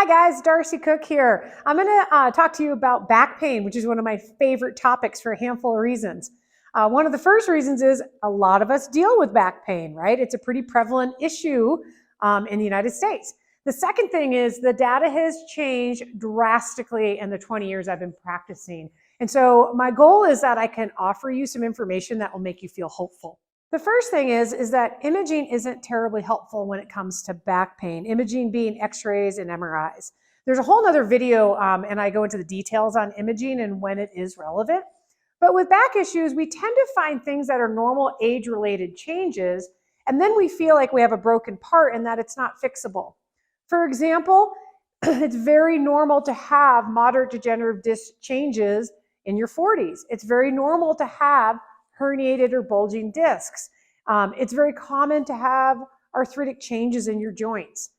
Hi guys, Darcy Cook here. I'm going to talk to you about back pain, which is one of my favorite topics for a handful of reasons. One of the first reasons is a lot of us deal with back pain, right? It's a pretty prevalent issue in the United States. The second thing is the data has changed drastically in the 20 years I've been practicing. And so my goal is that I can offer you some information that will make you feel hopeful. The first thing is that imaging isn't terribly helpful when it comes to back pain, imaging being x-rays and MRIs. There's a whole nother video and I go into the details on imaging and when it is relevant. But with back issues, we tend to find things that are normal age-related changes, and then we feel like we have a broken part and that it's not fixable. For example, it's very normal to have moderate degenerative disc changes in your 40s. It's very normal to have herniated or bulging discs. It's very common to have arthritic changes in your joints.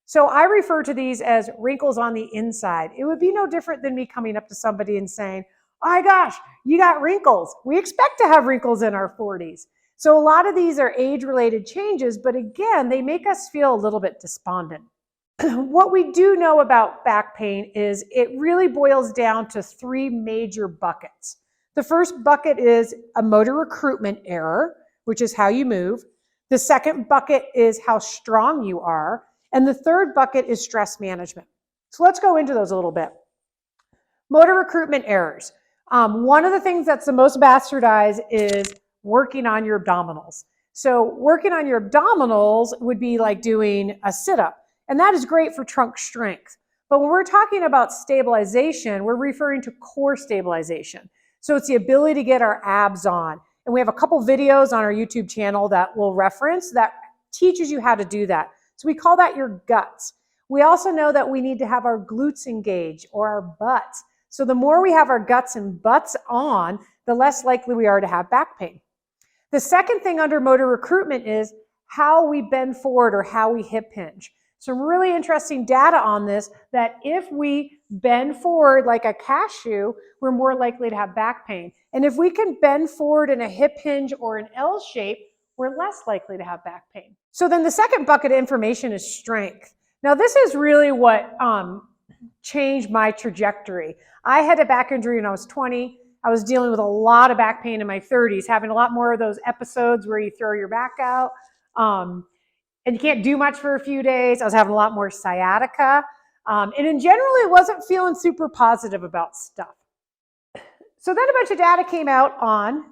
So I refer to these as wrinkles on the inside. It would be no different than me coming up to somebody and saying, oh my gosh, you got wrinkles. We expect to have wrinkles in our 40s. So a lot of these are age-related changes, but again, they make us feel a little bit despondent. What we do know about back pain is it really boils down to three major buckets. The first bucket is a motor recruitment error, which is how you move. The second bucket is how strong you are. And the third bucket is stress management. So let's go into those a little bit. Motor recruitment errors. One of the things that's the most bastardized is working on your abdominals. So working on your abdominals would be like doing a sit-up. And that is great for trunk strength. But when we're talking about stabilization, we're referring to core stabilization. So it's the ability to get our abs on. And we have a couple videos on our YouTube channel that we'll reference that teaches you how to do that. So we call that your guts. We also know that we need to have our glutes engaged or our butts. So the more we have our guts and butts on, the less likely we are to have back pain. The second thing under motor recruitment is how we bend forward or how we hip hinge. Some really interesting data on this, that if we bend forward like a cashew, we're more likely to have back pain. And if we can bend forward in a hip hinge or an L shape, we're less likely to have back pain. So then the second bucket of information is strength. Now this is really what changed my trajectory. I had a back injury when I was 20. I was dealing with a lot of back pain in my 30s, having a lot more of those episodes where you throw your back out. And you can't do much for a few days. I was having a lot more sciatica. And in general, it wasn't feeling super positive about stuff. So then a bunch of data came out on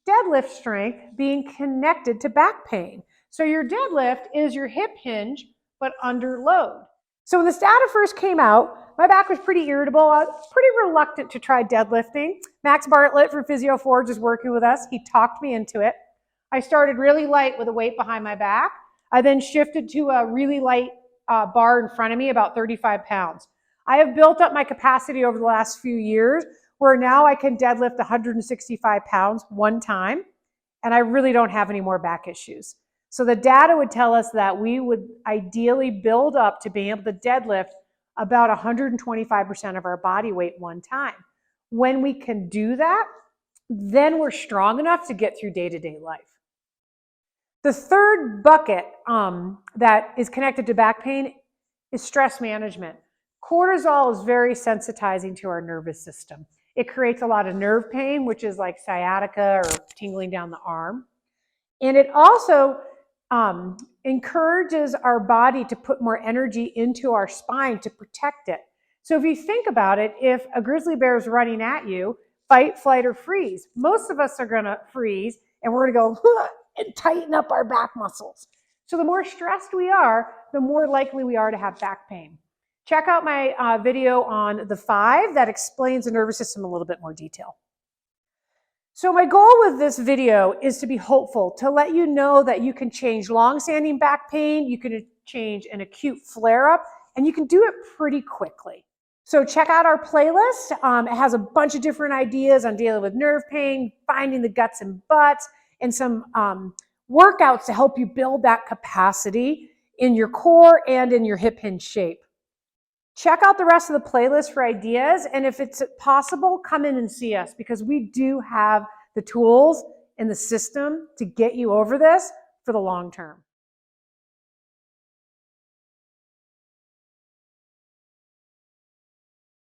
deadlift strength being connected to back pain. So your deadlift is your hip hinge, but under load. So when this data first came out, my back was pretty irritable. I was pretty reluctant to try deadlifting. Max Bartlett from Physio Forge is working with us. He talked me into it. I started really light with a weight behind my back. I then shifted to a really light bar in front of me, about 35 pounds. I have built up my capacity over the last few years where now I can deadlift 165 pounds one time, and I really don't have any more back issues. So the data would tell us that we would ideally build up to being able to deadlift about 125% of our body weight one time. When we can do that, then we're strong enough to get through day-to-day life. The third bucket that is connected to back pain is stress management. Cortisol is very sensitizing to our nervous system. It creates a lot of nerve pain, which is like sciatica or tingling down the arm. And it also encourages our body to put more energy into our spine to protect it. So if you think about it, if a grizzly bear is running at you, fight, flight, or freeze. Most of us are gonna freeze and we're gonna go and tighten up our back muscles. So the more stressed we are, the more likely we are to have back pain. Check out my video on the 5 that explains the nervous system in a little bit more detail. So my goal with this video is to be hopeful, to let you know that you can change long-standing back pain, you can change an acute flare-up, and you can do it pretty quickly. So check out our playlist. It has a bunch of different ideas on dealing with nerve pain, finding the guts and butts, and some workouts to help you build that capacity in your core and in your hip hinge shape. Check out the rest of the playlist for ideas, and if it's possible, come in and see us because we do have the tools and the system to get you over this for the long term.